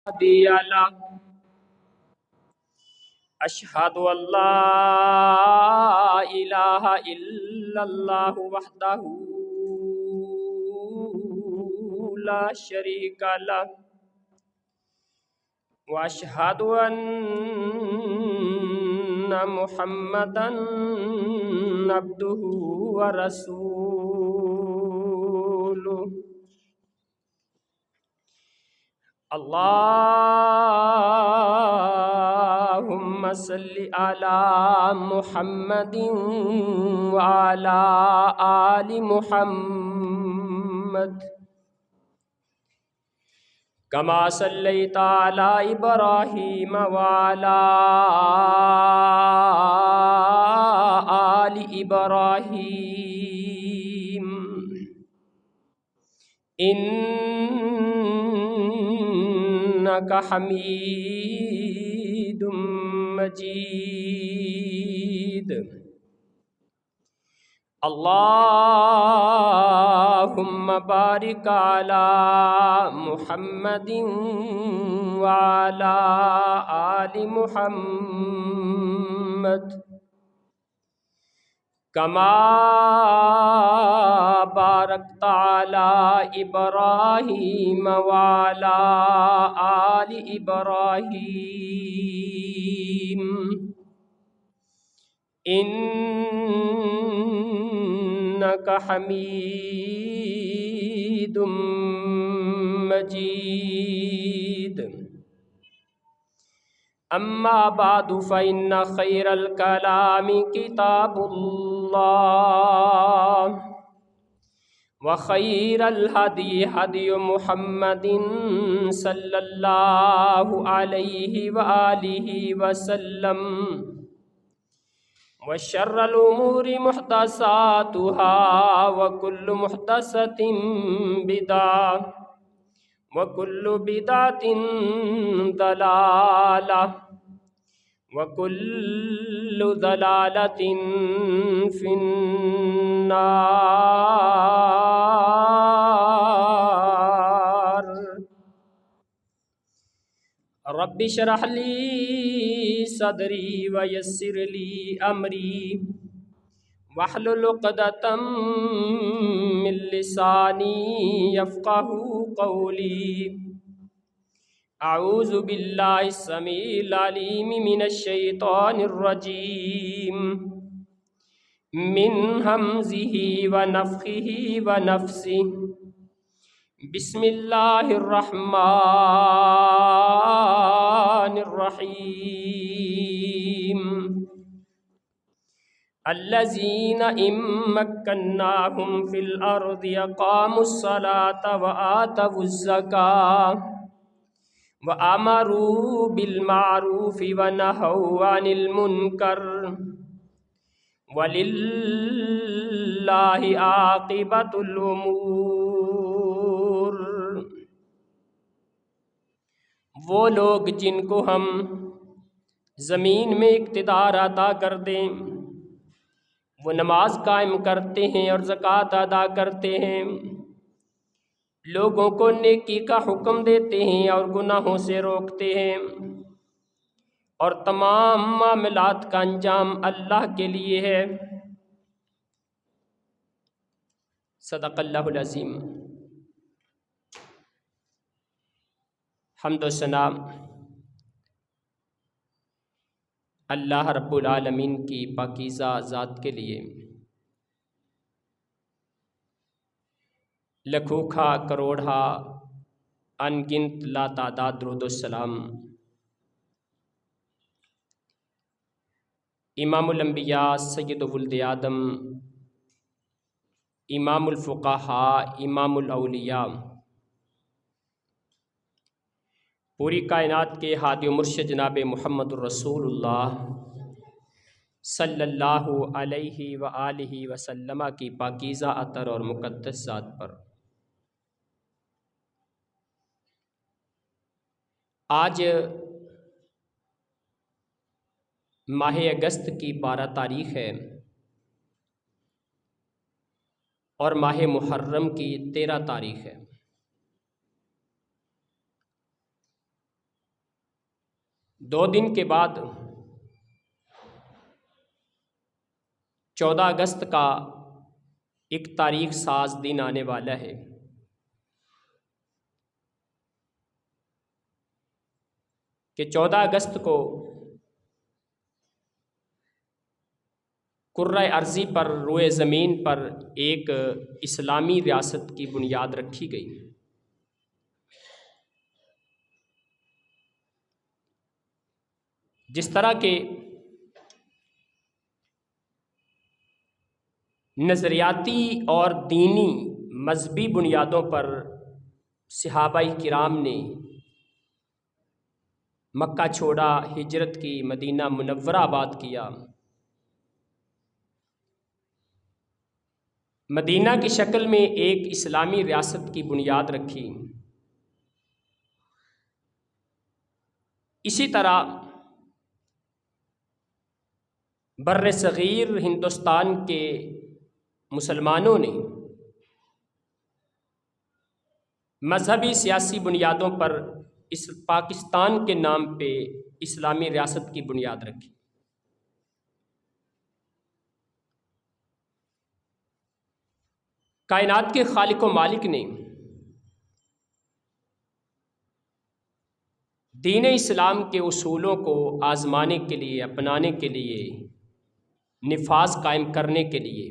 هادي له أشهد أن لا إله إلا الله وحده لا شريك له وأشهد أن محمدا عبده ورسوله اللهم صل على محمد وعلى آل محمد كما صليت على إبراهيم وعلى آل إبراهيم إنك حميد مجيد اللهم بارك على محمد وعلى آل محمد كما باركت على إبراهيم وعلى آل إبراهيم إنك حميد مجيد أما بعد فإن خير الكلام كتاب الله وخير الهدي هدي محمد صلى الله عليه وآله وسلم وشر الأمور محدثاتها وكل محدثة بدعة وكل بدعة ضلالة وكل ضلالة في النار رب اشرح لي صدري ويسر لي أمري واحلل عقدة من لساني يفقه قولي أعوذ بالله السميع العليم من الشيطان الرجيم من همزه ونفخه ونفسه بسم الله الرحمن الرحيم الذين إن مكناهم في الأرض أقاموا الصلاة وآتوا الزكاة وأمروا بالمعروف ونهوا عن المنكر وللہ عاقبۃ الامور۔ وہ لوگ جن کو ہم زمین میں اقتدار عطا کر دیں وہ نماز قائم کرتے ہیں اور زکوٰۃ ادا کرتے ہیں، لوگوں کو نیکی کا حکم دیتے ہیں اور گناہوں سے روکتے ہیں، اور تمام معاملات کا انجام اللہ کے لیے ہے۔ صدق اللہ العظیم۔ حمد و ثنا اللہ رب العالمین کی پاکیزہ ذات کے لیے، لکھوکھا کروڑا ان گنت لا تعداد درود و سلام امام الانبیاء سید ولد آدم، امام الفقہاء، امام الاولیاء، پوری کائنات کے ہادی و مرشد جناب محمد الرسول اللہ صلی اللہ علیہ وآلہ وسلم کی پاکیزہ اطہر اور مقدس ذات پر۔ آج ماہ اگست کی 12 تاریخ ہے اور ماہ محرم کی 13 تاریخ ہے۔ دو دن کے بعد 14 اگست کا ایک تاریخ ساز دن آنے والا ہے کہ 14 اگست کو کرۂ ارضی پر روئے زمین پر ایک اسلامی ریاست کی بنیاد رکھی گئی۔ جس طرح کے نظریاتی اور دینی مذہبی بنیادوں پر صحابہ کرام نے مکہ چھوڑا، ہجرت کی، مدینہ منورہ آباد کیا، مدینہ کی شکل میں ایک اسلامی ریاست کی بنیاد رکھی، اسی طرح بر صغیر ہندوستان کے مسلمانوں نے مذہبی سیاسی بنیادوں پر اس پاکستان کے نام پہ اسلامی ریاست کی بنیاد رکھی۔ کائنات کے خالق و مالک نے دین اسلام کے اصولوں کو آزمانے کے لیے، اپنانے کے لیے، نفاذ قائم کرنے کے لیے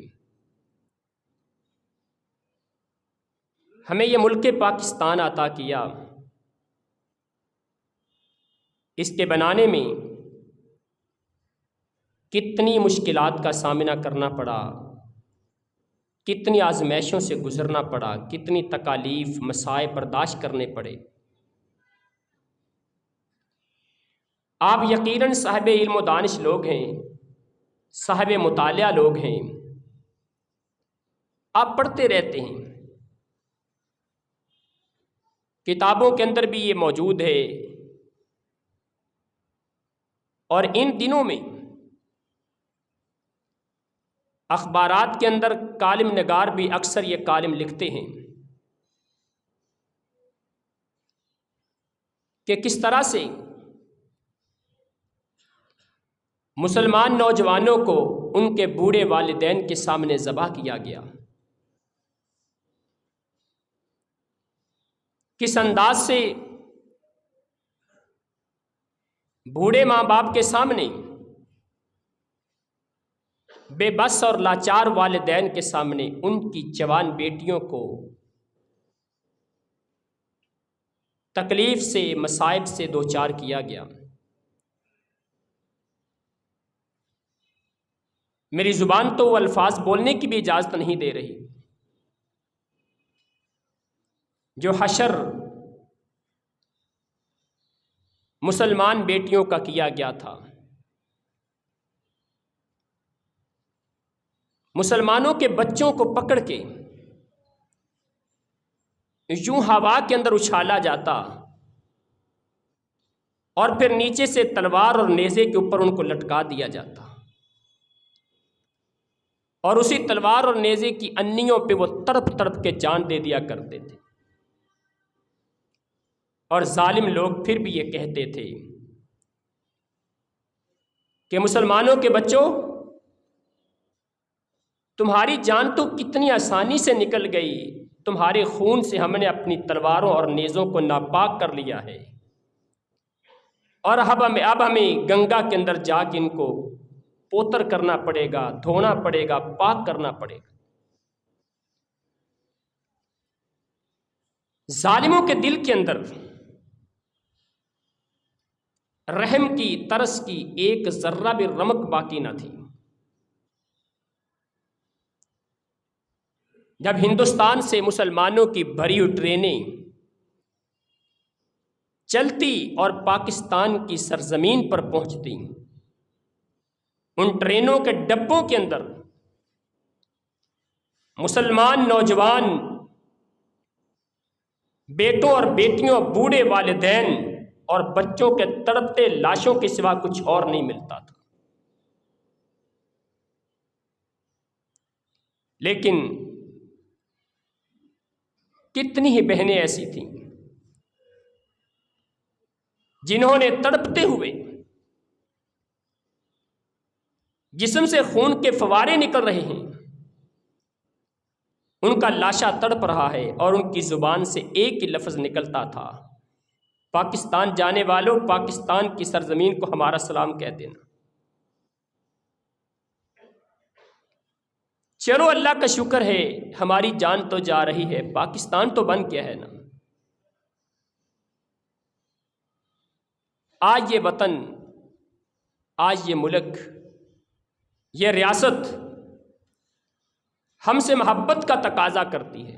ہمیں یہ ملک پاکستان عطا کیا۔ اس کے بنانے میں کتنی مشکلات کا سامنا کرنا پڑا، کتنی آزمائشوں سے گزرنا پڑا، کتنی تکالیف، مصائب برداشت کرنے پڑے۔ آپ یقیناً صاحب علم و دانش لوگ ہیں، صاحب مطالعہ لوگ ہیں، آپ پڑھتے رہتے ہیں، کتابوں کے اندر بھی یہ موجود ہے، اور ان دنوں میں اخبارات کے اندر کالم نگار بھی اکثر یہ کالم لکھتے ہیں کہ کس طرح سے مسلمان نوجوانوں کو ان کے بوڑھے والدین کے سامنے ذبح کیا گیا، کس انداز سے بوڑھے ماں باپ کے سامنے، بے بس اور لاچار والدین کے سامنے ان کی جوان بیٹیوں کو تکلیف سے، مصائب سے دوچار کیا گیا۔ میری زبان تو وہ الفاظ بولنے کی بھی اجازت نہیں دے رہی جو حشر مسلمان بیٹیوں کا کیا گیا تھا۔ مسلمانوں کے بچوں کو پکڑ کے یوں ہوا کے اندر اچھالا جاتا اور پھر نیچے سے تلوار اور نیزے کے اوپر ان کو لٹکا دیا جاتا، اور اسی تلوار اور نیزے کی انیوں پہ وہ تڑپ تڑپ کے جان دے دیا کرتے تھے۔ اور ظالم لوگ پھر بھی یہ کہتے تھے کہ مسلمانوں کے بچوں، تمہاری جان تو کتنی آسانی سے نکل گئی، تمہارے خون سے ہم نے اپنی تلواروں اور نیزوں کو ناپاک کر لیا ہے، اور اب ہمیں گنگا کے اندر جا کے ان کو پوتر کرنا پڑے گا، دھونا پڑے گا، پاک کرنا پڑے گا۔ ظالموں کے دل کے اندر رحم کی، ترس کی ایک ذرہ بھی رمق باقی نہ تھی۔ جب ہندوستان سے مسلمانوں کی بھری ہوئی ٹرینیں چلتی اور پاکستان کی سرزمین پر پہنچتی، ان ٹرینوں کے ڈبوں کے اندر مسلمان نوجوان بیٹوں اور بیٹیوں، بوڑھے والدین اور بچوں کے تڑپتے لاشوں کے سوا کچھ اور نہیں ملتا تھا۔ لیکن کتنی ہی بہنیں ایسی تھیں جنہوں نے تڑپتے ہوئے جسم سے خون کے فوارے نکل رہے ہیں، ان کا لاشا تڑپ رہا ہے اور ان کی زبان سے ایک ہی لفظ نکلتا تھا، پاکستان جانے والوں، پاکستان کی سرزمین کو ہمارا سلام کہہ دینا۔ چلو اللہ کا شکر ہے، ہماری جان تو جا رہی ہے، پاکستان تو بن گیا ہے نا۔ آج یہ وطن، آج یہ ملک، یہ ریاست ہم سے محبت کا تقاضا کرتی ہے،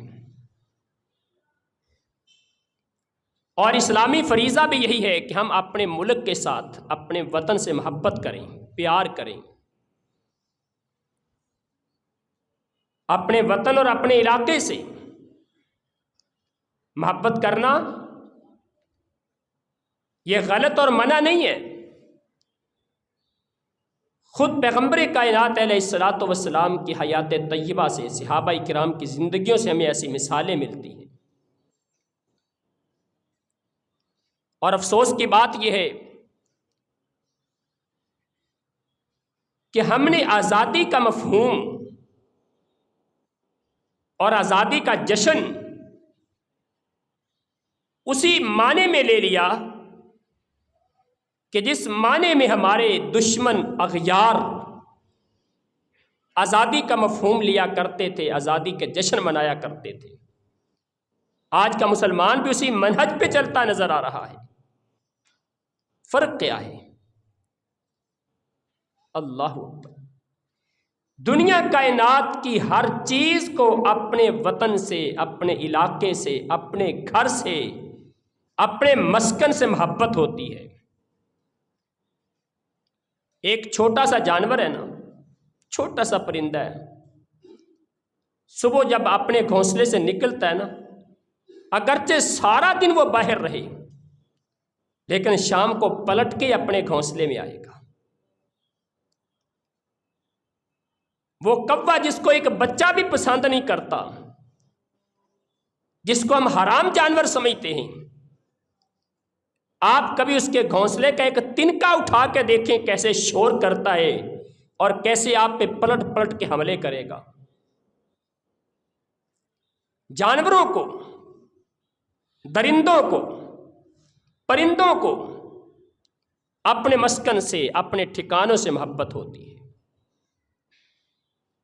اور اسلامی فریضہ بھی یہی ہے کہ ہم اپنے ملک کے ساتھ اپنے وطن سے محبت کریں، پیار کریں۔ اپنے وطن اور اپنے علاقے سے محبت کرنا یہ غلط اور منع نہیں ہے۔ خود پیغمبر کائنات علیہ الصلوۃ والسلام کی حیات طیبہ سے، صحابہ کرام کی زندگیوں سے ہمیں ایسی مثالیں ملتی ہیں۔ اور افسوس کی بات یہ ہے کہ ہم نے آزادی کا مفہوم اور آزادی کا جشن اسی معنی میں لے لیا کہ جس معنی میں ہمارے دشمن اغیار آزادی کا مفہوم لیا کرتے تھے، آزادی کے جشن منایا کرتے تھے۔ آج کا مسلمان بھی اسی منہج پہ چلتا نظر آ رہا ہے۔ فرق کیا ہے؟ اللہ اکبر! دنیا کائنات کی ہر چیز کو اپنے وطن سے، اپنے علاقے سے، اپنے گھر سے، اپنے مسکن سے محبت ہوتی ہے۔ ایک چھوٹا سا جانور ہے نا، چھوٹا سا پرندہ ہے، صبح جب اپنے گھونسلے سے نکلتا ہے نا، اگرچہ سارا دن وہ باہر رہے لیکن شام کو پلٹ کے اپنے گھونسلے میں آئے گا۔ وہ کوا جس کو ایک بچہ بھی پسند نہیں کرتا، جس کو ہم حرام جانور سمجھتے ہیں، آپ کبھی اس کے گھونسلے کا ایک تنکا اٹھا کے دیکھیں کیسے شور کرتا ہے اور کیسے آپ پہ پلٹ پلٹ کے حملے کرے گا۔ جانوروں کو، درندوں کو، پرندوں کو اپنے مسکن سے، اپنے ٹھکانوں سے محبت ہوتی ہے۔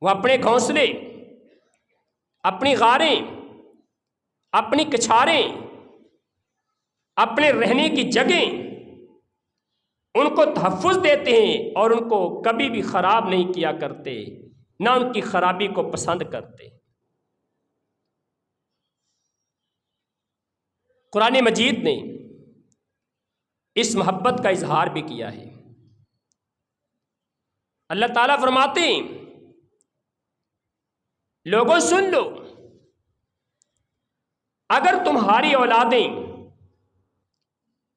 وہ اپنے گھونسلے، اپنی غاریں، اپنی کچھاریں، اپنے رہنے کی جگہیں ان کو تحفظ دیتے ہیں اور ان کو کبھی بھی خراب نہیں کیا کرتے، نہ ان کی خرابی کو پسند کرتے۔ قرآن مجید نے اس محبت کا اظہار بھی کیا ہے۔ اللہ تعالیٰ فرماتے ہیں، لوگوں سن لو، اگر تمہاری اولادیں،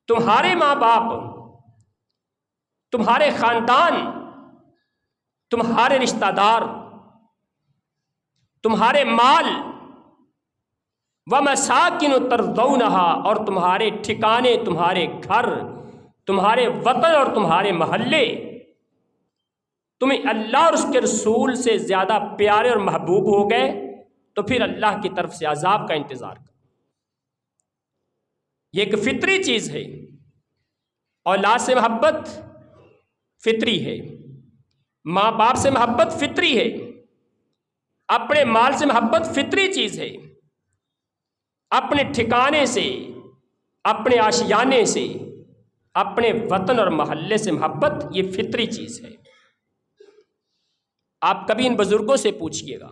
تمہارے ماں باپ، تمہارے خاندان، تمہارے رشتہ دار، تمہارے مال وَمَسَاكِنُ تَرْضَوْنَهَا، اور تمہارے ٹھکانے، تمہارے گھر، تمہارے وطن اور تمہارے محلے تمہیں اللہ اور اس کے رسول سے زیادہ پیارے اور محبوب ہو گئے تو پھر اللہ کی طرف سے عذاب کا انتظار کرو۔ یہ ایک فطری چیز ہے، اولاد سے محبت فطری ہے، ماں باپ سے محبت فطری ہے، اپنے مال سے محبت فطری چیز ہے، اپنے ٹھکانے سے، اپنے آشیانے سے، اپنے وطن اور محلے سے محبت یہ فطری چیز ہے۔ آپ کبھی ان بزرگوں سے پوچھئے گا،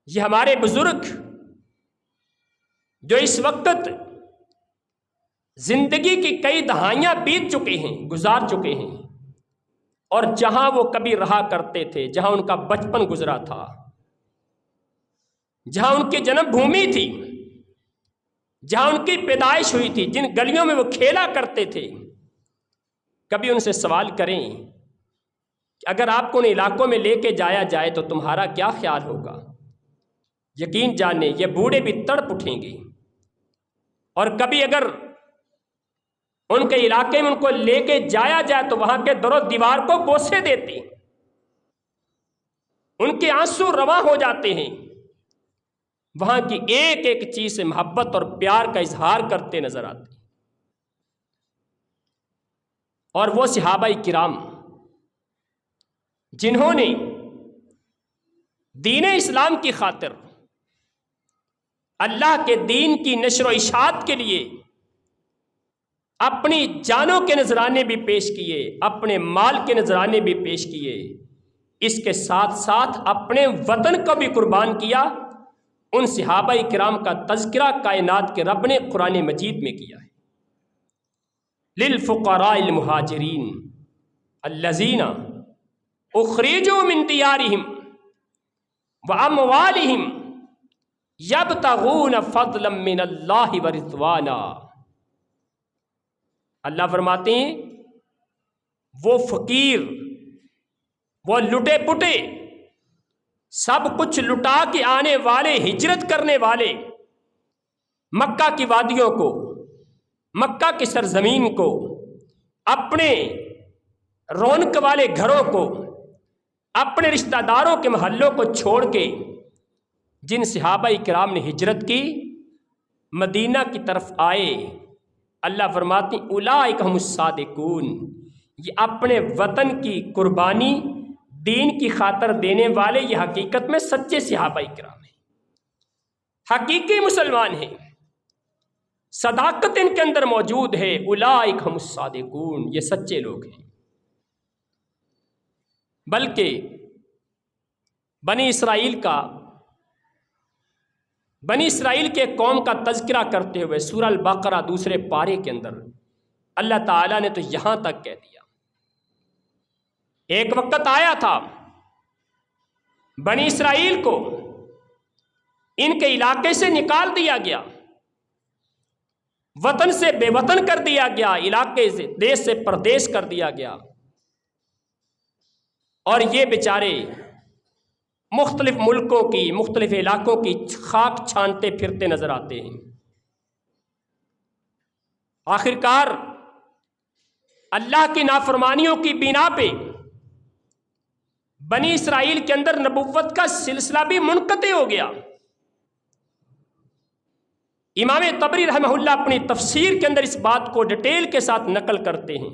یہ ہمارے بزرگ جو اس وقت زندگی کی کئی دہائیاں بیت چکے ہیں، گزار چکے ہیں، اور جہاں وہ کبھی رہا کرتے تھے، جہاں ان کا بچپن گزرا تھا، جہاں ان کی جنم بھومی تھی، جہاں ان کی پیدائش ہوئی تھی، جن گلیوں میں وہ کھیلا کرتے تھے، کبھی ان سے سوال کریں کہ اگر آپ کو ان علاقوں میں لے کے جایا جائے تو تمہارا کیا خیال ہوگا؟ یقین جانیں یہ بوڑھے بھی تڑپ اٹھیں گے۔ اور کبھی اگر ان کے علاقے میں ان کو لے کے جایا جائے تو وہاں کے در و دیوار کو بوسے دیتی، ان کے آنسو رواں ہو جاتے ہیں، وہاں کی ایک ایک چیز سے محبت اور پیار کا اظہار کرتے نظر آتے ہیں۔ اور وہ صحابہ کرام جنہوں نے دین اسلام کی خاطر اللہ کے دین کی نشر و اشاعت کے لیے اپنی جانوں کے نذرانے بھی پیش کیے، اپنے مال کے نذرانے بھی پیش کیے، اس کے ساتھ ساتھ اپنے وطن کو بھی قربان کیا، ان صحابہ کرام کا تذکرہ کائنات کے رب نے قرآن مجید میں کیا ہے۔ للفقراء المہاجرین الذین اخرجوا من دیارہم واموالہم یبتغون فضلا من اللہ ورضوانا۔ اللہ فرماتے ہیں وہ فقیر، وہ لٹے پٹے، سب کچھ لٹا کے آنے والے، ہجرت کرنے والے، مکہ کی وادیوں کو، مکہ کی سرزمین کو، اپنے رونق والے گھروں کو، اپنے رشتہ داروں کے محلوں کو چھوڑ کے جن صحابہ کرام نے ہجرت کی، مدینہ کی طرف آئے، اللہ فرماتے ہیں اولئک هم الصادقون، یہ اپنے وطن کی قربانی دین کی خاطر دینے والے یہ حقیقت میں سچے صحابہ کرام ہیں، حقیقی مسلمان ہیں، صداقت ان کے اندر موجود ہے۔ اولئک هم الصادقون، یہ سچے لوگ ہیں۔ بلکہ بنی اسرائیل کے قوم کا تذکرہ کرتے ہوئے سورہ البقرہ دوسرے پارے کے اندر اللہ تعالیٰ نے تو یہاں تک کہہ دیا، ایک وقت آیا تھا بنی اسرائیل کو ان کے علاقے سے نکال دیا گیا، وطن سے بے وطن کر دیا گیا، علاقے سے، دیش سے پردیش کر دیا گیا، اور یہ بیچارے مختلف ملکوں کی، مختلف علاقوں کی خاک چھانتے پھرتے نظر آتے ہیں۔ آخرکار اللہ کی نافرمانیوں کی بنا پہ بنی اسرائیل کے اندر نبوت کا سلسلہ بھی منقطع ہو گیا۔ امام طبری رحمہ اللہ اپنی تفسیر کے اندر اس بات کو ڈیٹیل کے ساتھ نقل کرتے ہیں۔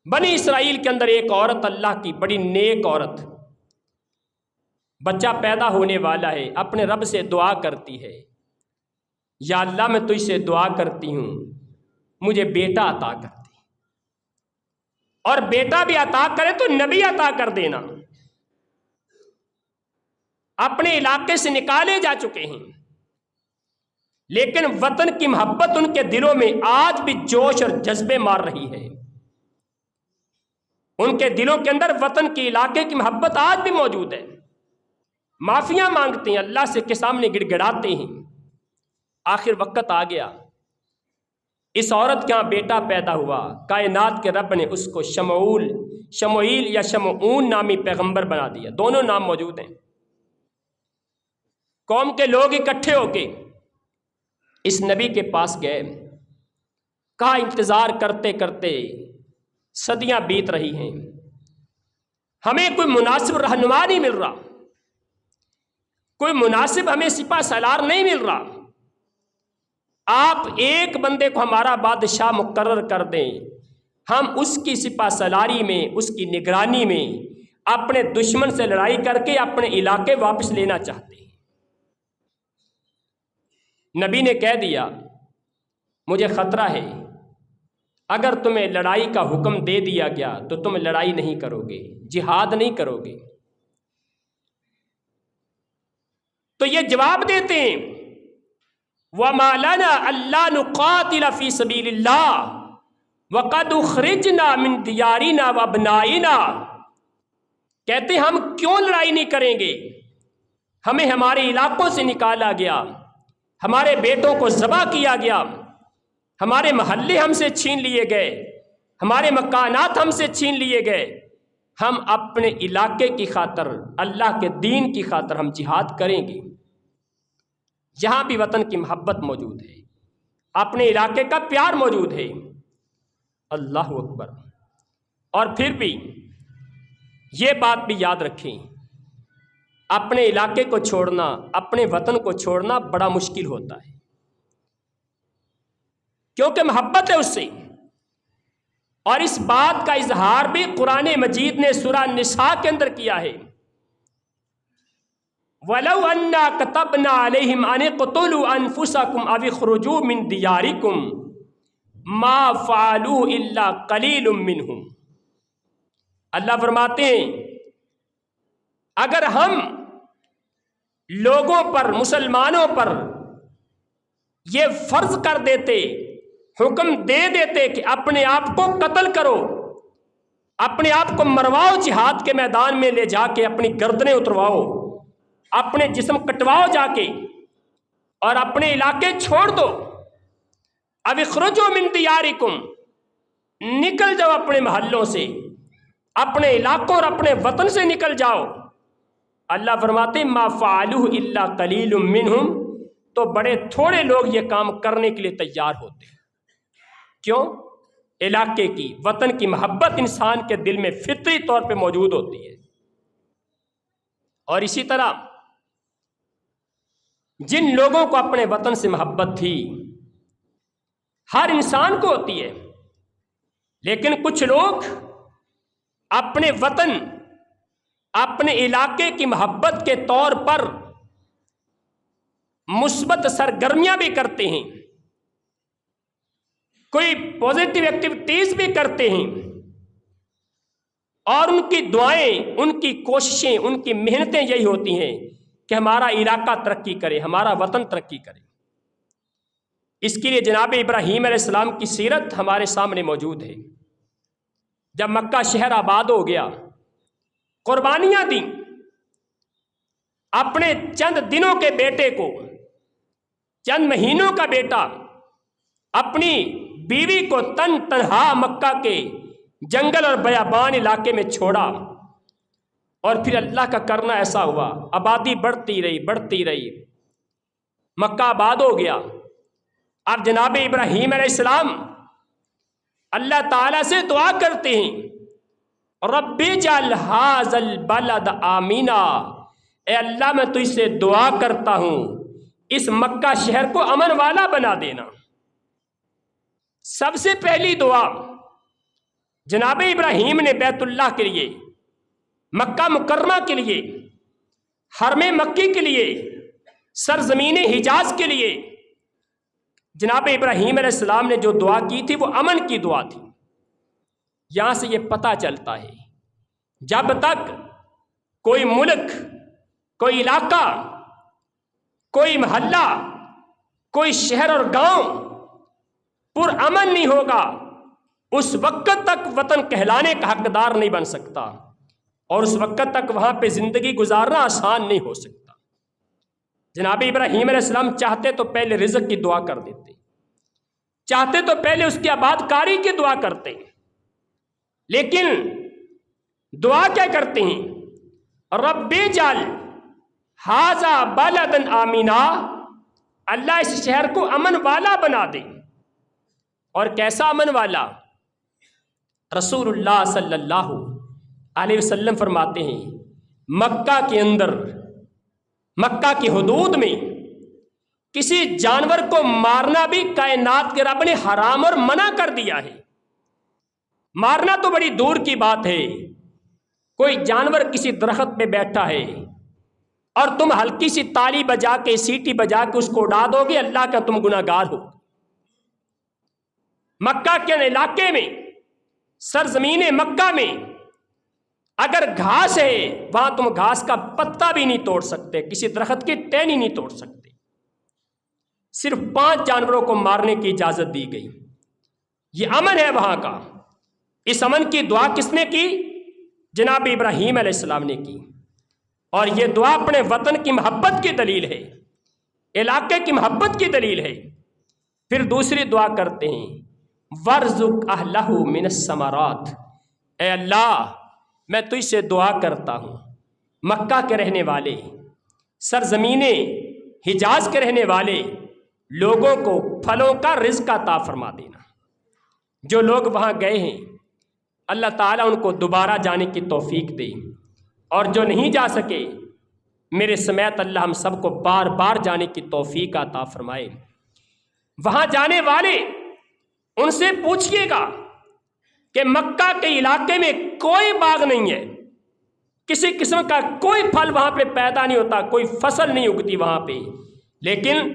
بنی اسرائیل کے اندر ایک عورت، اللہ کی بڑی نیک عورت، بچہ پیدا ہونے والا ہے، اپنے رب سے دعا کرتی ہے، یا اللہ میں تجھ سے دعا کرتی ہوں مجھے بیٹا عطا کر دے، اور بیٹا بھی عطا کرے تو نبی عطا کر دینا۔ اپنے علاقے سے نکالے جا چکے ہیں، لیکن وطن کی محبت ان کے دلوں میں آج بھی جوش اور جذبے مار رہی ہے، ان کے دلوں کے اندر وطن کی، علاقے کی محبت آج بھی موجود ہے۔ معافیاں مانگتے ہیں، اللہ سے کے سامنے گڑ گڑاتے ہیں۔ آخر وقت آ گیا، اس عورت کے ہاں بیٹا پیدا ہوا، کائنات کے رب نے اس کو شموئیل یا شمعون نامی پیغمبر بنا دیا، دونوں نام موجود ہیں۔ قوم کے لوگ اکٹھے ہو کے اس نبی کے پاس گئے، کہا انتظار کرتے کرتے صدیاں بیت رہی ہیں، ہمیں کوئی مناسب رہنما نہیں مل رہا، کوئی مناسب ہمیں سپہ سالار نہیں مل رہا، آپ ایک بندے کو ہمارا بادشاہ مقرر کر دیں، ہم اس کی سپہ سالاری میں، اس کی نگرانی میں اپنے دشمن سے لڑائی کر کے اپنے علاقے واپس لینا چاہتے ہیں۔ نبی نے کہہ دیا مجھے خطرہ ہے، اگر تمہیں لڑائی کا حکم دے دیا گیا تو تم لڑائی نہیں کرو گے، جہاد نہیں کرو گے۔ تو یہ جواب دیتے ہیں وَمَا لَنَا أَلَّا نُقَاتِلَ فِي سَبِيلِ اللَّهِ وَقَدْ أُخْرِجْنَا مِنْ دِيَارِنَا وَأَبْنَائِنَا، کہتے ہیں ہم کیوں لڑائی نہیں کریں گے، ہمیں ہمارے علاقوں سے نکالا گیا، ہمارے بیٹوں کو ذبح کیا گیا، ہمارے محلے ہم سے چھین لیے گئے، ہمارے مکانات ہم سے چھین لیے گئے، ہم اپنے علاقے کی خاطر، اللہ کے دین کی خاطر ہم جہاد کریں گے۔ یہاں بھی وطن کی محبت موجود ہے۔ اپنے علاقے کا پیار موجود ہے۔ اللہ اکبر۔ اور پھر بھی یہ بات بھی یاد رکھیں، اپنے علاقے کو چھوڑنا، اپنے وطن کو چھوڑنا بڑا مشکل ہوتا ہے، کیونکہ محبت ہے اس سے۔ اور اس بات کا اظہار بھی قرآن مجید نے سورہ النساء کے اندر کیا ہے، وَلَوْ أَنَّا كَتَبْنَا عَلَيْهِمْ أَنِ اقْتُلُوا أَنفُسَكُمْ أَوِ اخْرُجُوا مِنْ دِيَارِكُمْ مَا فَعَلُوهُ إِلَّا قَلِيلٌ مِّنْهُمْ۔ اللہ فرماتے ہیں اگر ہم لوگوں پر، مسلمانوں پر یہ فرض کر دیتے، حکم دے دیتے کہ اپنے آپ کو قتل کرو، اپنے آپ کو مرواؤ، جہاد کے میدان میں لے جا کے اپنی گردنیں اترواؤ، اپنے جسم کٹواؤ جا کے، اور اپنے علاقے چھوڑ دو، اب اخرجوا من دیارکم، نکل جاؤ اپنے محلوں سے، اپنے علاقوں اور اپنے وطن سے نکل جاؤ۔ اللہ فرماتے ما فعلوہ الا قلیل منہم، تو بڑے تھوڑے لوگ یہ کام کرنے کے لیے تیار ہوتے ہیں۔ کیوں؟ علاقے کی، وطن کی محبت انسان کے دل میں فطری طور پہ موجود ہوتی ہے۔ اور اسی طرح جن لوگوں کو اپنے وطن سے محبت تھی، ہر انسان کو ہوتی ہے، لیکن کچھ لوگ اپنے وطن، اپنے علاقے کی محبت کے طور پر مثبت سرگرمیاں بھی کرتے ہیں، کوئی پازیٹیو ایکٹیویٹیز بھی کرتے ہیں، اور ان کی دعائیں، ان کی کوششیں، ان کی محنتیں یہی ہوتی ہیں کہ ہمارا علاقہ ترقی کرے، ہمارا وطن ترقی کرے۔ اس کے لیے جناب ابراہیم علیہ السلام کی سیرت ہمارے سامنے موجود ہے۔ جب مکہ شہر آباد ہو گیا، قربانیاں دیں، اپنے چند دنوں کے بیٹے کو، چند مہینوں کا بیٹا، اپنی بیوی کو تنہا مکہ کے جنگل اور بیابان علاقے میں چھوڑا، اور پھر اللہ کا کرنا ایسا ہوا، آبادی بڑھتی رہی، مکہ آباد ہو گیا۔ اب جناب ابراہیم علیہ السلام اللہ تعالیٰ سے دعا کرتے ہیں، رب اجعل ھذا البلد آمنا، اے اللہ میں تجھ سے دعا کرتا ہوں اس مکہ شہر کو امن والا بنا دینا۔ سب سے پہلی دعا جناب ابراہیم نے بیت اللہ کے لیے، مکہ مکرمہ کے لیے، حرم مکی کے لیے، سرزمین حجاز کے لیے، جناب ابراہیم علیہ السلام نے جو دعا کی تھی وہ امن کی دعا تھی۔ یہاں سے یہ پتہ چلتا ہے جب تک کوئی ملک، کوئی علاقہ، کوئی محلہ، کوئی شہر اور گاؤں پر امن نہیں ہوگا، اس وقت تک وطن کہلانے کا حقدار نہیں بن سکتا، اور اس وقت تک وہاں پہ زندگی گزارنا آسان نہیں ہو سکتا۔ جناب ابراہیم علیہ السلام چاہتے تو پہلے رزق کی دعا کر دیتے، چاہتے تو پہلے اس کی آباد کاری کی دعا کرتے، لیکن دعا کیا کرتے ہیں؟ رب اجعل ھذا بلدا آمنا، اللہ اس شہر کو امن والا بنا دے۔ اور کیسا امن والا؟ رسول اللہ صلی اللہ علیہ وسلم فرماتے ہیں مکہ کے اندر، مکہ کی حدود میں کسی جانور کو مارنا بھی کائنات کے رب نے حرام اور منع کر دیا ہے۔ مارنا تو بڑی دور کی بات ہے، کوئی جانور کسی درخت پہ بیٹھا ہے اور تم ہلکی سی تالی بجا کے، سیٹی بجا کے اس کو اڑا دو گے، اللہ کا تم گناہ گار ہو۔ مکہ کے علاقے میں، سرزمین مکہ میں اگر گھاس ہے، وہاں تم گھاس کا پتا بھی نہیں توڑ سکتے، کسی درخت کی ٹہنی نہیں توڑ سکتے۔ صرف 5 جانوروں کو مارنے کی اجازت دی گئی۔ یہ امن ہے وہاں کا۔ اس امن کی دعا کس نے کی؟ جناب ابراہیم علیہ السلام نے کی، اور یہ دعا اپنے وطن کی محبت کی دلیل ہے، علاقے کی محبت کی دلیل ہے۔ پھر دوسری دعا کرتے ہیں وَارْزُقْ أَهْلَهُ مِنَ الثَّمَرَاتِ، اے اللہ میں تجھ سے دعا کرتا ہوں مکہ کے رہنے والے، سرزمین حجاز کے رہنے والے، لوگوں کو پھلوں کا رزق عطا فرما دینا۔ جو لوگ وہاں گئے ہیں اللہ تعالیٰ ان کو دوبارہ جانے کی توفیق دے، اور جو نہیں جا سکے میرے سمیت اللہ ہم سب کو بار بار جانے کی توفیق عطا فرمائے۔ وہاں جانے والے ان سے پوچھئے گا کہ مکہ کے علاقے میں کوئی باغ نہیں ہے، کسی قسم کا کوئی پھل وہاں پہ پیدا نہیں ہوتا، کوئی فصل نہیں اگتی وہاں پہ، لیکن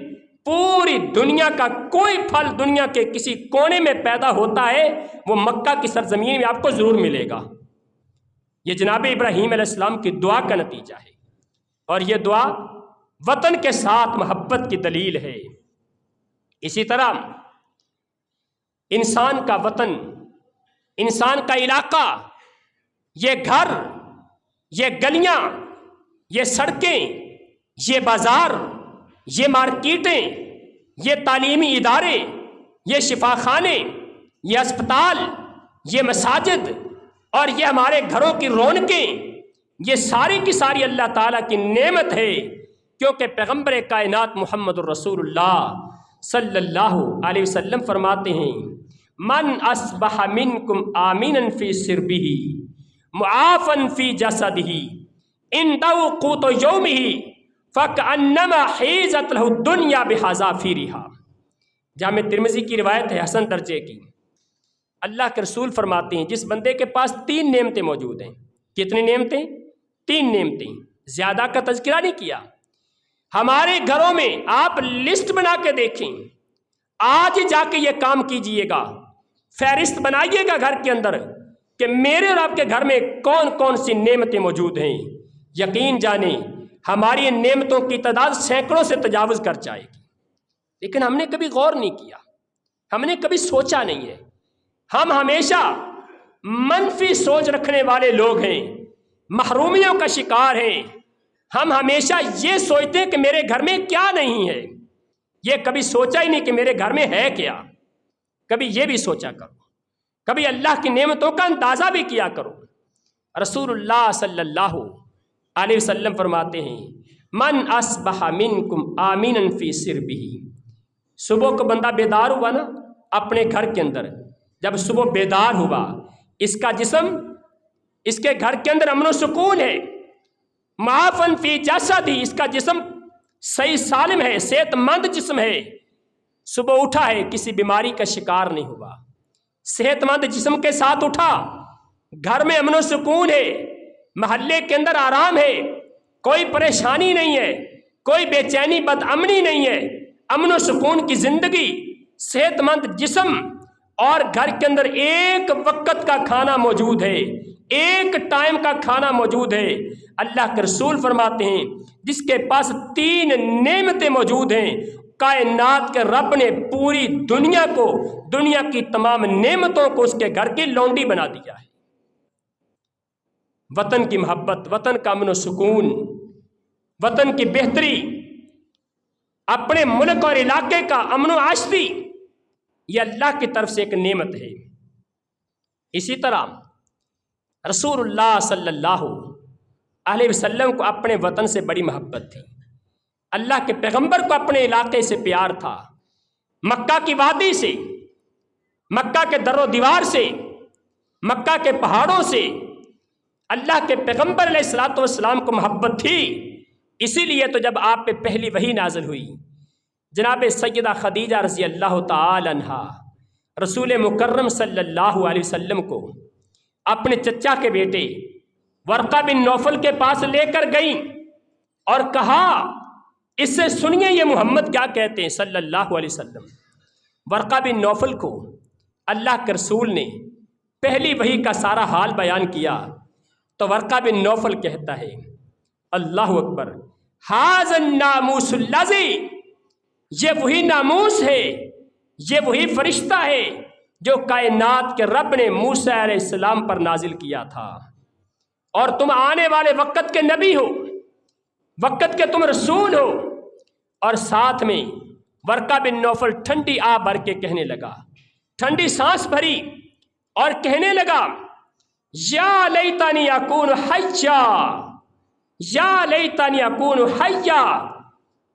پوری دنیا کا کوئی پھل دنیا کے کسی کونے میں پیدا ہوتا ہے وہ مکہ کی سرزمین میں آپ کو ضرور ملے گا۔ یہ جناب ابراہیم علیہ السلام کی دعا کا نتیجہ ہے، اور یہ دعا وطن کے ساتھ محبت کی دلیل ہے۔ اسی طرح انسان کا وطن، انسان کا علاقہ، یہ گھر، یہ گلیاں، یہ سڑکیں، یہ بازار، یہ مارکیٹیں، یہ تعلیمی ادارے، یہ شفا خانے، یہ اسپتال، یہ مساجد، اور یہ ہمارے گھروں کی رونقیں، یہ ساری کی ساری اللہ تعالیٰ کی نعمت ہے، کیونکہ پیغمبر کائنات محمد الرسول اللہ صلی اللہ علیہ وسلم فرماتے ہیں من اصبح منکم آمنا فی سربہ معافا فی جسدہ عنده قوت یومہ فکأنما حیزت لہ الدنیا بحذافیرہا۔ جامع ترمذی کی روایت ہے حسن درجے کی۔ اللہ کے رسول فرماتے ہیں جس بندے کے پاس 3 نعمتیں موجود ہیں، کتنی نعمتیں؟ 3 نعمتیں، زیادہ کا تذکرہ نہیں کیا۔ ہمارے گھروں میں آپ لسٹ بنا کے دیکھیں، آج جا کے یہ کام کیجئے گا، فہرست بنائیے گا گھر کے اندر کہ میرے اور آپ کے گھر میں کون کون سی نعمتیں موجود ہیں۔ یقین جانیں ہماری ان نعمتوں کی تعداد سینکڑوں سے تجاوز کر جائے گی، لیکن ہم نے کبھی غور نہیں کیا، ہم نے کبھی سوچا نہیں ہے۔ ہم ہمیشہ منفی سوچ رکھنے والے لوگ ہیں، محرومیوں کا شکار ہیں۔ ہم ہمیشہ یہ سوچتے ہیں کہ میرے گھر میں کیا نہیں ہے، یہ کبھی سوچا ہی نہیں کہ میرے گھر میں ہے کیا۔ کبھی یہ بھی سوچا کرو، کبھی اللہ کی نعمتوں کا اندازہ بھی کیا کرو۔ رسول اللہ صلی اللہ علیہ وسلم فرماتے ہیں من اصبح منکم آمنا فی سربہ۔ صبح کو بندہ بیدار ہوا نا اپنے گھر کے اندر، جب صبح بیدار ہوا اس کا جسم، اس کے گھر کے اندر امن و سکون ہے، معافن فی جسدہ، اس کا جسم صحیح سالم ہے، صحت مند جسم ہے، صبح اٹھا ہے کسی بیماری کا شکار نہیں ہوا، صحت مند جسم کے ساتھ اٹھا، گھر میں امن و سکون ہے، محلے کے اندر آرام ہے، کوئی پریشانی نہیں ہے، کوئی بے چینی بد امنی نہیں ہے، امن و سکون کی زندگی، صحت مند جسم، اور گھر کے اندر ایک وقت کا کھانا موجود ہے، ایک ٹائم کا کھانا موجود ہے۔ اللہ کے رسول فرماتے ہیں جس کے پاس 3 نعمتیں موجود ہیں، کائنات کے رب نے پوری دنیا کو، دنیا کی تمام نعمتوں کو اس کے گھر کی لونڈی بنا دیا ہے۔ وطن کی محبت، وطن کا امن و سکون، وطن کی بہتری، اپنے ملک اور علاقے کا امن و عاشری، یہ اللہ کی طرف سے ایک نعمت ہے۔ اسی طرح رسول اللہ صلی اللہ علیہ وسلم کو اپنے وطن سے بڑی محبت تھی، اللہ کے پیغمبر کو اپنے علاقے سے پیار تھا، مکہ کی وادی سے، مکہ کے در و دیوار سے، مکہ کے پہاڑوں سے اللہ کے پیغمبر علیہ الصلوۃ والسلام کو محبت تھی۔ اسی لیے تو جب آپ پہ پہلی وحی نازل ہوئی، جناب سیدہ خدیجہ رضی اللہ تعالی عنہا رسول مکرم صلی اللہ علیہ وسلم کو اپنے چچا کے بیٹے ورقہ بن نوفل کے پاس لے کر گئیں اور کہا اس سے سنیے یہ محمد کیا کہتے ہیں صلی اللہ علیہ وسلم۔ ورقہ بن نوفل کو اللہ کے رسول نے پہلی وحی کا سارا حال بیان کیا تو ورقہ بن نوفل کہتا ہے اللہ اکبر، ھذا الناموس الذی، یہ وہی ناموس ہے، یہ وہی فرشتہ ہے جو کائنات کے رب نے موسیٰ علیہ السلام پر نازل کیا تھا، اور تم آنے والے وقت کے نبی ہو، وقت کے تم رسول ہو۔ اور ساتھ میں ورقہ بن نوفل ٹھنڈی آہ بھر کے کہنے لگا، ٹھنڈی سانس بھری اور کہنے لگا یا لیتنی اکون حیا، یا لیتنی اکون حیا،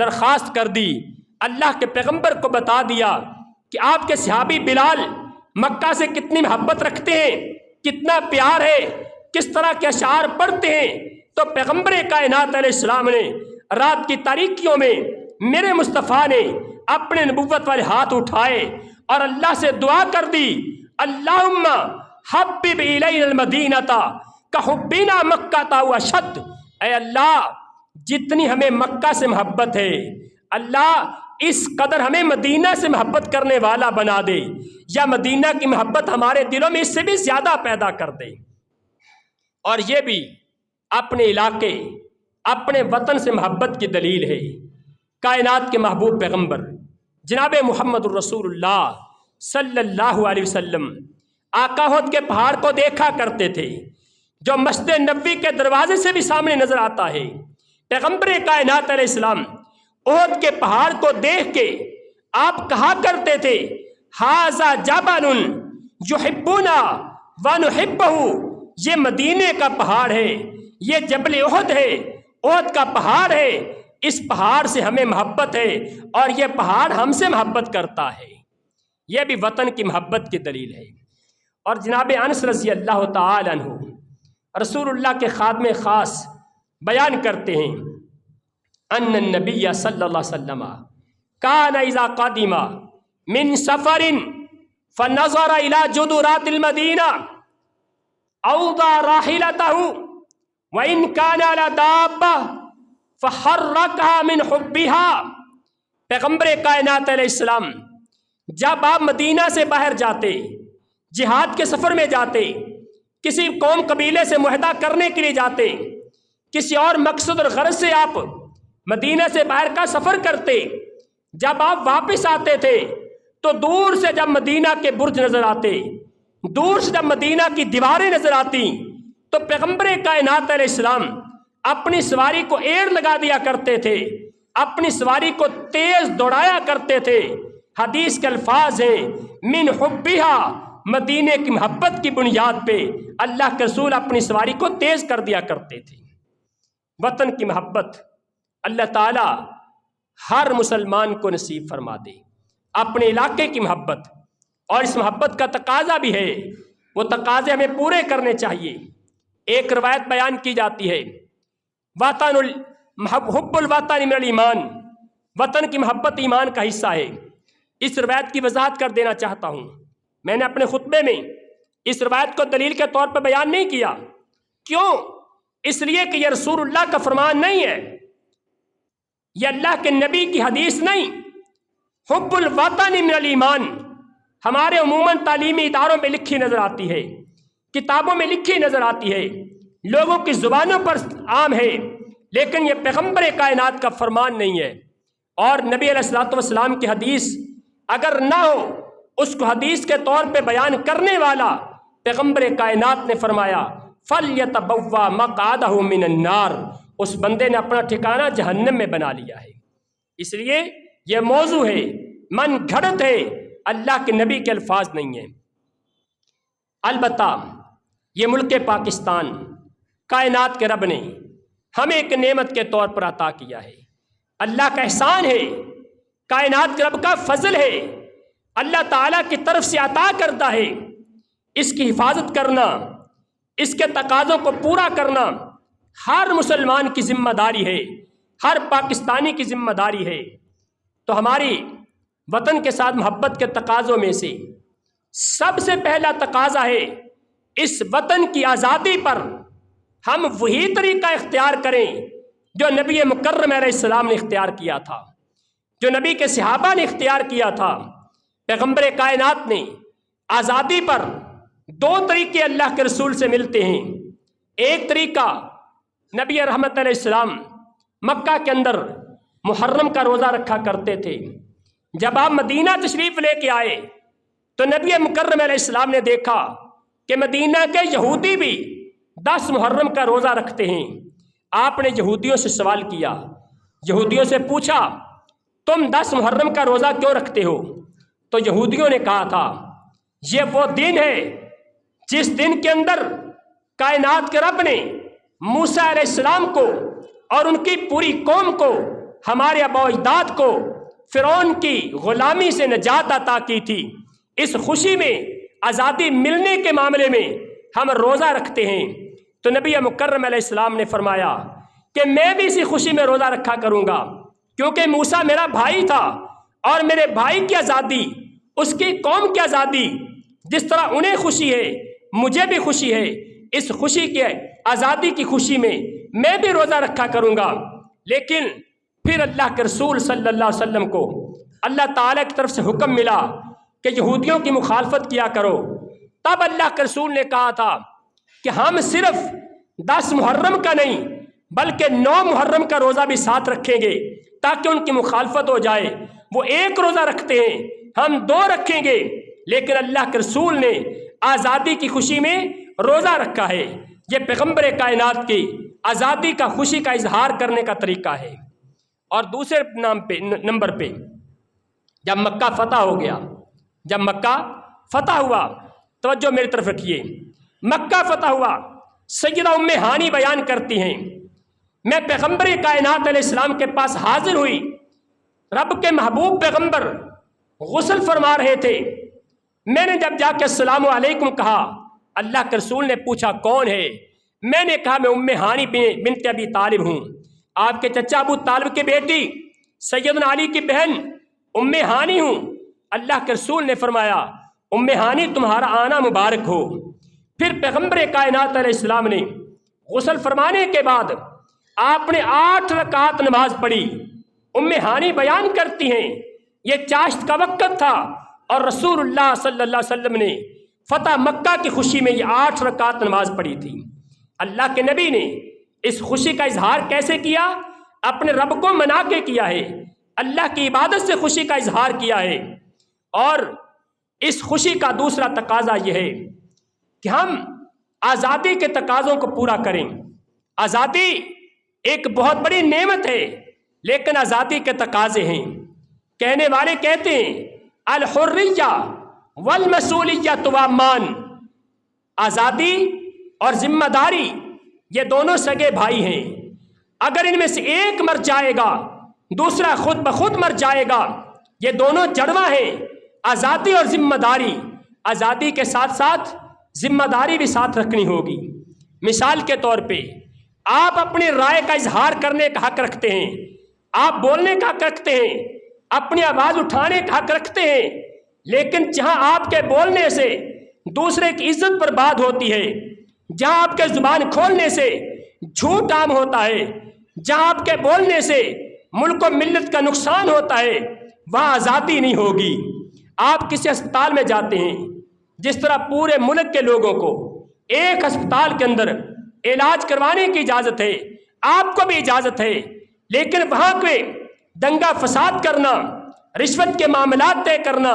درخواست کر دی، اللہ کے پیغمبر کو بتا دیا کہ آپ کے صحابی بلال مکہ سے کتنی محبت رکھتے ہیں، کتنا پیار ہے، کس طرح کے اشعار پڑھتے ہیں، تو پیغمبر کائنات علیہ السلام نے رات کی تاریکیوں میں میرے مصطفیٰ نے اپنے نبوت والے ہاتھ اٹھائے اور اللہ سے دعا کر دی، اللہم حبب الینا المدینۃ کحبنا مکہ واشد، اے اللہ جتنی ہمیں مکہ سے محبت ہے، اللہ اس قدر ہمیں مدینہ سے محبت کرنے والا بنا دے، یا مدینہ کی محبت ہمارے دلوں میں اس سے بھی زیادہ پیدا کر دے۔ اور یہ بھی اپنے علاقے اپنے وطن سے محبت کی دلیل ہے۔ کائنات کے محبوب پیغمبر جناب محمد الرسول اللہ صلی اللہ علیہ وسلم آقا احد کے پہاڑ کو دیکھا کرتے تھے، جو مسجد نبوی کے دروازے سے بھی سامنے نظر آتا ہے۔ پیغمبر کائنات علیہ السلام احد کے پہاڑ کو دیکھ کے آپ کہا کرتے تھے، ھذا جبل یحبنا ونحبہ، یہ مدینے کا پہاڑ ہے، یہ جبل احد ہے، احد کا پہاڑ ہے، اس پہاڑ سے ہمیں محبت ہے اور یہ پہاڑ ہم سے محبت کرتا ہے۔ یہ بھی وطن کی محبت کی دلیل ہے۔ اور جناب انس رضی اللہ تعالی عنہ رسول اللہ کے خادم خاص بیان کرتے ہیں، ان النبی صلی اللہ علیہ وسلم کان اذا قدم من سفر فنظر الى جدرات المدینہ اوضع راحلته وان كان على دابہ فحرکها من حبها۔ پیغمبر کائنات علیہ السلام جب آپ مدینہ سے باہر جاتے، جہاد کے سفر میں جاتے، کسی قوم قبیلے سے معاہدہ کرنے کے لیے جاتے، کسی اور مقصد اور غرض سے آپ مدینہ سے باہر کا سفر کرتے، جب آپ واپس آتے تھے تو دور سے جب مدینہ کے برج نظر آتے، دور سے جب مدینہ کی دیواریں نظر آتی، تو پیغمبر کائنات علیہ السلام اپنی سواری کو ایڑ لگا دیا کرتے تھے، اپنی سواری کو تیز دوڑایا کرتے تھے۔ حدیث کے الفاظ ہیں، من حبھا، مدینے کی محبت کی بنیاد پہ اللہ کے رسول اپنی سواری کو تیز کر دیا کرتے تھے۔ وطن کی محبت اللہ تعالی ہر مسلمان کو نصیب فرما دے، اپنے علاقے کی محبت، اور اس محبت کا تقاضا بھی ہے، وہ تقاضے ہمیں پورے کرنے چاہیے۔ ایک روایت بیان کی جاتی ہے، حب الوطن من الایمان، وطن کی محبت ایمان کا حصہ ہے۔ اس روایت کی وضاحت کر دینا چاہتا ہوں، میں نے اپنے خطبے میں اس روایت کو دلیل کے طور پر بیان نہیں کیا، کیوں؟ اس لیے کہ یہ رسول اللہ کا فرمان نہیں ہے، یہ اللہ کے نبی کی حدیث نہیں۔ حب الوطن من الایمان ہمارے عموماً تعلیمی اداروں میں لکھی نظر آتی ہے، کتابوں میں لکھی نظر آتی ہے، لوگوں کی زبانوں پر عام ہے، لیکن یہ پیغمبر کائنات کا فرمان نہیں ہے۔ اور نبی علیہ الصلوۃ والسلام کی حدیث اگر نہ ہو، اس کو حدیث کے طور پہ بیان کرنے والا پیغمبر کائنات نے فرمایا، فَلْيَتَبَوَّأْ مَقْعَدَهُ مِنَ النَّارِ، اس بندے نے اپنا ٹھکانہ جہنم میں بنا لیا ہے۔ اس لیے یہ موضوع ہے، من گھڑت ہے، اللہ کے نبی کے الفاظ نہیں ہیں۔ البتہ یہ ملک پاکستان کائنات کے رب نے ہمیں ایک نعمت کے طور پر عطا کیا ہے، اللہ کا احسان ہے، کائنات کے رب کا فضل ہے، اللہ تعالیٰ کی طرف سے عطا کردہ ہے۔ اس کی حفاظت کرنا، اس کے تقاضوں کو پورا کرنا ہر مسلمان کی ذمہ داری ہے، ہر پاکستانی کی ذمہ داری ہے۔ تو ہماری وطن کے ساتھ محبت کے تقاضوں میں سے سب سے پہلا تقاضا ہے، اس وطن کی آزادی پر ہم وہی طریقہ اختیار کریں جو نبی مکرم علیہ السلام نے اختیار کیا تھا، جو نبی کے صحابہ نے اختیار کیا تھا۔ پیغمبر کائنات نے آزادی پر دو طریقے اللہ کے رسول سے ملتے ہیں۔ ایک طریقہ، نبی رحمت علیہ السلام مکہ کے اندر محرم کا روزہ رکھا کرتے تھے۔ جب آپ مدینہ تشریف لے کے آئے تو نبی مکرم علیہ السلام نے دیکھا کہ مدینہ کے یہودی بھی 10 محرم کا روزہ رکھتے ہیں۔ آپ نے یہودیوں سے سوال کیا، یہودیوں سے پوچھا، تم 10 محرم کا روزہ کیوں رکھتے ہو؟ تو یہودیوں نے کہا تھا، یہ وہ دن ہے جس دن کے اندر کائنات کے رب نے موسیٰ علیہ السلام کو اور ان کی پوری قوم کو ہمارے آباء و اجداد کو فرعون کی غلامی سے نجات عطا کی تھی، اس خوشی میں آزادی ملنے کے معاملے میں ہم روزہ رکھتے ہیں، تو نبی مکرم علیہ السلام نے فرمایا کہ میں بھی اسی خوشی میں روزہ رکھا کروں گا، کیونکہ موسیٰ میرا بھائی تھا اور میرے بھائی کی آزادی، اس کی قوم کی آزادی جس طرح انہیں خوشی ہے مجھے بھی خوشی ہے، اس خوشی کے آزادی کی خوشی میں بھی روزہ رکھا کروں گا۔ لیکن پھر اللہ کے رسول صلی اللہ علیہ وسلم کو اللہ تعالیٰ کی طرف سے حکم ملا کہ یہودیوں کی مخالفت کیا کرو، تب اللہ کے رسول نے کہا تھا کہ ہم صرف 10 محرم کا نہیں بلکہ 9 محرم کا روزہ بھی ساتھ رکھیں گے تاکہ ان کی مخالفت ہو جائے۔ وہ 1 روزہ رکھتے ہیں، ہم 2 رکھیں گے، لیکن اللہ کے رسول نے آزادی کی خوشی میں روزہ رکھا ہے۔ یہ پیغمبر کائنات کی آزادی کا خوشی کا اظہار کرنے کا طریقہ ہے۔ اور دوسرے نمبر پہ جب مکہ فتح ہو گیا، جب مکہ فتح ہوا، توجہ میری طرف رکھیے، مکہ فتح ہوا، سیدہ ام ہانی بیان کرتی ہیں میں پیغمبر کائنات علیہ السلام کے پاس حاضر ہوئی، رب کے محبوب پیغمبر غسل فرما رہے تھے، میں نے جب جا کے السلام علیکم کہا، اللہ کے رسول نے پوچھا کون ہے؟ میں نے کہا میں ام ہانی بنت ابی طالب ہوں، آپ کے چچا ابو طالب کی بیٹی سیدنا علی کی بہن ام ہانی ہوں۔ اللہ کے رسول نے فرمایا ام ہانی تمہارا آنا مبارک ہو۔ پھر پیغمبر کائنات علیہ السلام نے غسل فرمانے کے بعد آپ نے 8 رکعت نماز پڑھی۔ ام ہانی بیان کرتی ہیں یہ چاشت کا وقت تھا اور رسول اللہ صلی اللہ علیہ وسلم نے فتح مکہ کی خوشی میں یہ 8 رکعت نماز پڑھی تھی۔ اللہ کے نبی نے اس خوشی کا اظہار کیسے کیا؟ اپنے رب کو منا کے کیا ہے، اللہ کی عبادت سے خوشی کا اظہار کیا ہے۔ اور اس خوشی کا دوسرا تقاضا یہ ہے کہ ہم آزادی کے تقاضوں کو پورا کریں۔ آزادی ایک بہت بڑی نعمت ہے، لیکن آزادی کے تقاضے ہیں۔ کہنے والے کہتے ہیں الحریہ والمسئولیۃ وامان، آزادی اور ذمہ داری یہ دونوں سگے بھائی ہیں، اگر ان میں سے ایک مر جائے گا دوسرا خود بخود مر جائے گا، یہ دونوں جڑواں ہیں، آزادی اور ذمہ داری۔ آزادی کے ساتھ ساتھ ذمہ داری بھی ساتھ رکھنی ہوگی۔ مثال کے طور پہ آپ اپنی رائے کا اظہار کرنے کا حق رکھتے ہیں، آپ بولنے کا حق رکھتے ہیں، اپنی آواز اٹھانے کا حق رکھتے ہیں، لیکن جہاں آپ کے بولنے سے دوسرے کی عزت برباد ہوتی ہے، جہاں آپ کے زبان کھولنے سے جھوٹ عام ہوتا ہے، جہاں آپ کے بولنے سے ملک و ملت کا نقصان ہوتا ہے، وہاں آزادی نہیں ہوگی۔ آپ کسی ہسپتال میں جاتے ہیں، جس طرح پورے ملک کے لوگوں کو ایک ہسپتال کے اندر علاج کروانے کی اجازت ہے، آپ کو بھی اجازت ہے، لیکن وہاں پہ دنگا فساد کرنا، رشوت کے معاملات طے کرنا،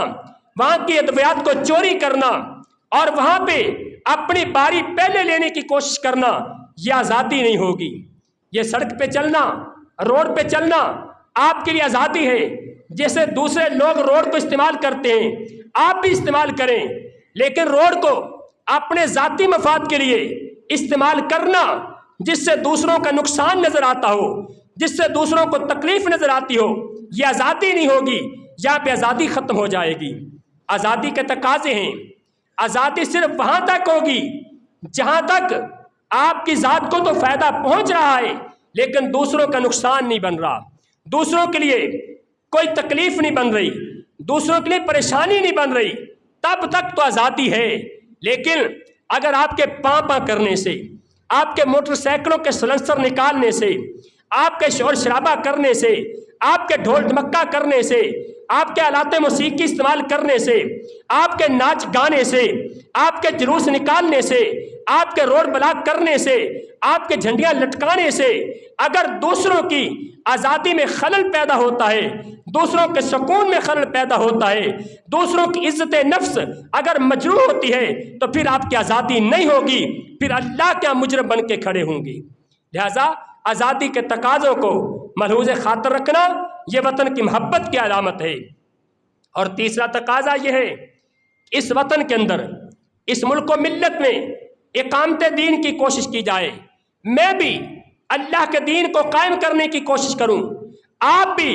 وہاں کی ادویات کو چوری کرنا اور وہاں پہ اپنی باری پہلے لینے کی کوشش کرنا، یہ آزادی نہیں ہوگی۔ یہ سڑک پہ چلنا، روڈ پہ چلنا آپ کے لیے آزادی ہے، جیسے دوسرے لوگ روڈ کو استعمال کرتے ہیں آپ بھی استعمال کریں، لیکن روڈ کو اپنے ذاتی مفاد کے لیے استعمال کرنا جس سے دوسروں کا نقصان نظر آتا ہو، جس سے دوسروں کو تکلیف نظر آتی ہو، یہ آزادی نہیں ہوگی، یہاں پہ آزادی ختم ہو جائے گی۔ آزادی کے تقاضے ہیں، آزادی صرف وہاں تک ہوگی جہاں تک آپ کی ذات کو تو فائدہ پہنچ رہا ہے لیکن دوسروں کا نقصان نہیں بن رہا، دوسروں کے لیے کوئی تکلیف نہیں بن رہی، دوسروں کے لیے پریشانی نہیں بن رہی، تب تک تو آزادی ہے۔ لیکن اگر آپ کے پاں کرنے سے، آپ کے موٹر سائیکلوں کے سلنسر نکالنے سے، آپ کے شور شرابہ کرنے سے، آپ کے ڈھول ڈھمکا کرنے سے، آپ کے آلات موسیقی استعمال کرنے سے، آپ کے ناچ گانے سے، آپ کے جلوس نکالنے سے، آپ کے روڈ بلاک کرنے سے، آپ کے جھنڈیاں لٹکانے سے اگر دوسروں کی آزادی میں خلل پیدا ہوتا ہے، دوسروں کے سکون میں خلل پیدا ہوتا ہے، دوسروں کی عزت نفس اگر مجروح ہوتی ہے تو پھر آپ کی آزادی نہیں ہوگی، پھر اللہ کیا مجرم بن کے کھڑے ہوں گے۔ لہذا آزادی کے تقاضوں کو ملحوظ خاطر رکھنا یہ وطن کی محبت کی علامت ہے۔ اور تیسرا تقاضا یہ ہے اس وطن کے اندر، اس ملک و ملت میں اقامت دین کی کوشش کی جائے، میں بھی اللہ کے دین کو قائم کرنے کی کوشش کروں، آپ بھی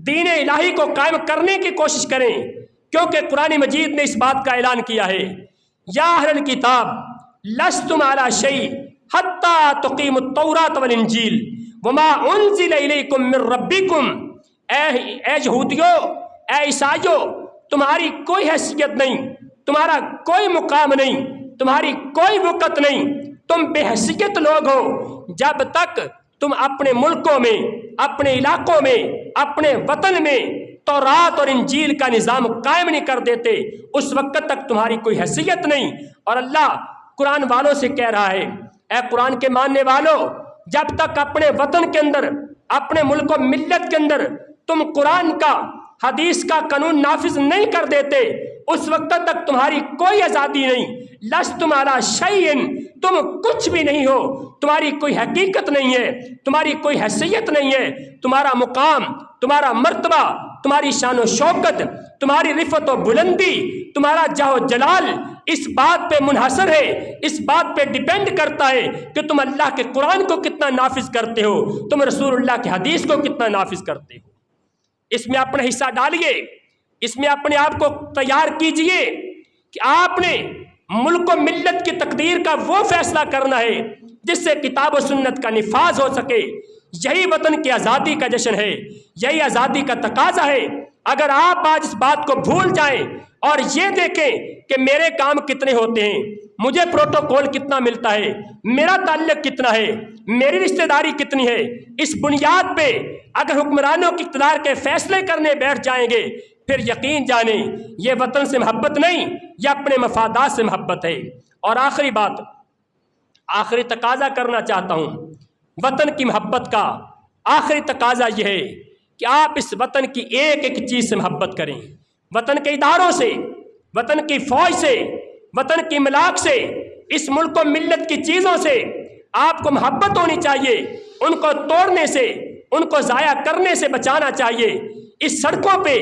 دین الہی کو قائم کرنے کی کوشش کریں، کیونکہ قرآن مجید نے اس بات کا اعلان کیا ہے، یا اہل الکتاب لستم علی شیء حتی تقیموا التوراۃ والانجیل وما انزل الیکم من ربکم، اے یہودیو، اے عیسائیو، تمہاری کوئی حیثیت نہیں، تمہارا کوئی مقام نہیں، تمہاری کوئی وقت نہیں، تم بے حیثیت لوگ ہو جب تک تم اپنے ملکوں میں، اپنے علاقوں میں، اپنے وطن میں تورات اور انجیل کا نظام قائم نہیں کر دیتے، اس وقت تک تمہاری کوئی حیثیت نہیں۔ اور اللہ قرآن والوں سے کہہ رہا ہے، اے قرآن کے ماننے والوں، جب تک اپنے وطن کے اندر، اپنے ملک و ملت کے اندر تم قرآن کا، حدیث کا قانون نافذ نہیں کر دیتے، اس وقت تک تمہاری کوئی آزادی نہیں۔ لستم علی شیء، تم کچھ بھی نہیں ہو، تمہاری کوئی حقیقت نہیں ہے، تمہاری کوئی حیثیت نہیں ہے، تمہارا مقام، تمہارا مرتبہ، تمہاری شان و شوکت، تمہاری رفعت و بلندی، تمہارا جاہ و جلال اس بات پہ منحصر ہے، اس بات پہ ڈیپینڈ کرتا ہے کہ تم اللہ کے قرآن کو کتنا نافذ کرتے ہو، تم رسول اللہ کی حدیث کو کتنا نافذ کرتے ہو۔ اس میں اپنا حصہ ڈالیے، اس میں اپنے آپ کو تیار کیجئے کہ آپ نے ملک و ملت کی تقدیر کا وہ فیصلہ کرنا ہے جس سے کتاب و سنت کا نفاذ ہو سکے۔ یہی وطن کی آزادی کا جشن ہے، یہی آزادی کا تقاضا ہے۔ اگر آپ آج اس بات کو بھول جائیں اور یہ دیکھیں کہ میرے کام کتنے ہوتے ہیں، مجھے پروٹوکول کتنا ملتا ہے، میرا تعلق کتنا ہے، میری رشتہ داری کتنی ہے، اس بنیاد پہ اگر حکمرانوں کی اقتدار کے فیصلے کرنے بیٹھ جائیں گے، پھر یقین جانیں یہ وطن سے محبت نہیں، یہ اپنے مفادات سے محبت ہے۔ اور آخری بات، آخری تقاضا کرنا چاہتا ہوں، وطن کی محبت کا آخری تقاضا یہ ہے کہ آپ اس وطن کی ایک ایک چیز سے محبت کریں، وطن کے اداروں سے، وطن کی فوج سے، وطن کی املاک سے، اس ملک و ملت کی چیزوں سے آپ کو محبت ہونی چاہیے، ان کو توڑنے سے، ان کو ضائع کرنے سے بچانا چاہیے۔ اس سڑکوں پہ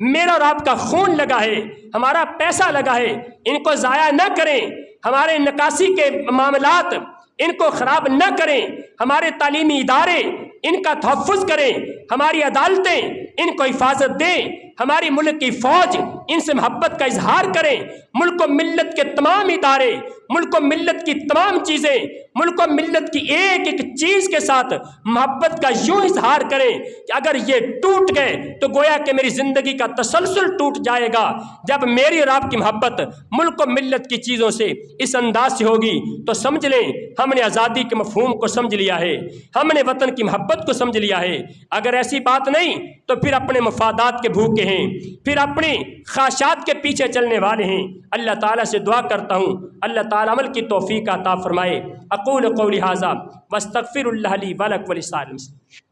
میرا اور آپ کا خون لگا ہے، ہمارا پیسہ لگا ہے، ان کو ضائع نہ کریں، ہمارے نکاسی کے معاملات ان کو خراب نہ کریں، ہمارے تعلیمی ادارے ان کا تحفظ کریں، ہماری عدالتیں ان کو حفاظت دیں، ہماری ملک کی فوج ان سے محبت کا اظہار کریں، ملک و ملت کے تمام ادارے، ملک و ملت کی تمام چیزیں، ملک و ملت کی ایک ایک چیز کے ساتھ محبت کا یوں اظہار کریں کہ اگر یہ ٹوٹ گئے تو گویا کہ میری زندگی کا تسلسل ٹوٹ جائے گا۔ جب میری اور آپ کی محبت ملک و ملت کی چیزوں سے اس انداز سے ہوگی تو سمجھ لیں ہم نے آزادی کے مفہوم کو سمجھ لیا ہے، ہم نے وطن کی محبت کو سمجھ لیا ہے۔ اگر ایسی بات نہیں تو پھر اپنے مفادات کے بھوکے ہیں، پھر اپنی خواہشات کے پیچھے چلنے والے ہیں۔ اللہ تعالیٰ سے دعا کرتا ہوں اللہ تعالیٰ عمل کی توفیق عطا فرمائے۔ اقول قولی ھذا واستغفر اللہ لی ولکم ولسائر المسلمین۔